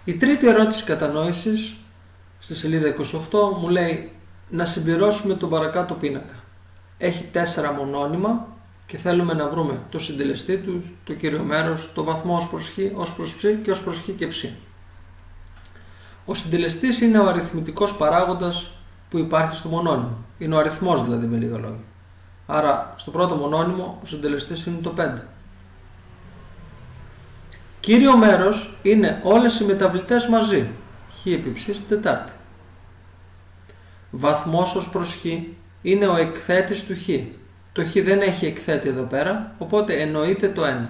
Η τρίτη ερώτηση κατανόησης στη σελίδα 28 μου λέει να συμπληρώσουμε τον παρακάτω πίνακα. Έχει 4 μονώνυμα και θέλουμε να βρούμε το συντελεστή του, το κύριο μέρος, το βαθμό ως προς χ, ως προς ψ και ως προς χ και ψ. Ο συντελεστής είναι ο αριθμητικός παράγοντας που υπάρχει στο μονώνυμο. Είναι ο αριθμός δηλαδή, με λίγα λόγια. Άρα στο πρώτο μονώνυμο ο συντελεστής είναι το 5. Κύριο μέρος είναι όλες οι μεταβλητές μαζί. Χ επί ψ στην τετάρτη. Βαθμός ως προς χ είναι ο εκθέτης του χ. Το χ δεν έχει εκθέτη εδώ πέρα, οπότε εννοείται το 1.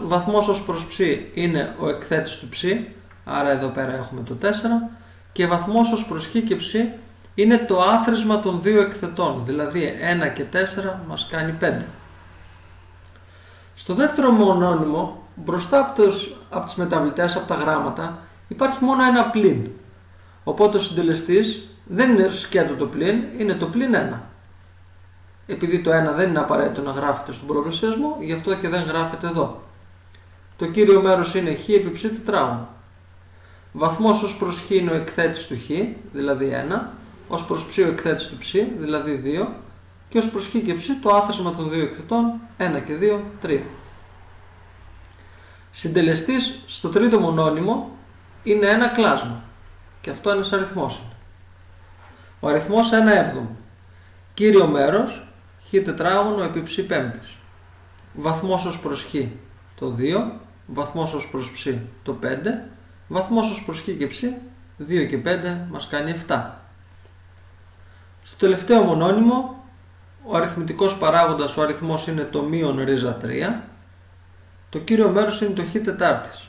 Βαθμός ως προς ψ είναι ο εκθέτης του ψ, άρα εδώ πέρα έχουμε το 4. Και βαθμός ως προς χ και ψ είναι το άθροισμα των δύο εκθετών, δηλαδή 1 και 4 μας κάνει 5. Στο δεύτερο μονώνυμο, μπροστά από τις μεταβλητές, από τα γράμματα, υπάρχει μόνο ένα πλην. Οπότε ο συντελεστής δεν είναι σκέτο το πλην, είναι το πλην 1. Επειδή το 1 δεν είναι απαραίτητο να γράφεται στον πολλαπλασιασμό, γι' αυτό και δεν γράφεται εδώ. Το κύριο μέρος είναι χ επί ψ τετράγωνο. Βαθμός ως προς χ είναι ο εκθέτης του χ, δηλαδή 1, ως προς ψ ο εκθέτης του ψ, δηλαδή 2, και ως προς χ και ψ το άθροισμα των δύο εκθετών, 1 και 2, 3. Συντελεστής στο τρίτο μονώνυμο είναι ένα κλάσμα, και αυτό ένας αριθμός είναι. Ο αριθμός 1 έβδομο. Κύριο μέρος, χ τετράγωνο επί ψ πέμπτης. Βαθμός ως προς χ το 2, βαθμός ως προς ψ το 5, βαθμός ως προς χ και ψ, 2 και 5 μας κάνει 7. Στο τελευταίο μονώνυμο, ο αριθμητικός παράγοντας, ο αριθμός είναι το μείον ρίζα 3, το κύριο μέρος είναι το χ τετάρτης.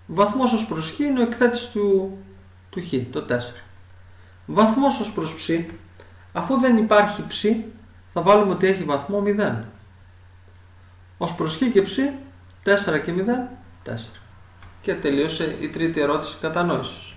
Βαθμός ως προς χ είναι ο εκθέτης του χ, το 4. Βαθμός ως προς ψ, αφού δεν υπάρχει ψ, θα βάλουμε ότι έχει βαθμό 0. Ως προς χ και ψ, 4 και 0, 4. Και τελείωσε η τρίτη ερώτηση κατανόησης.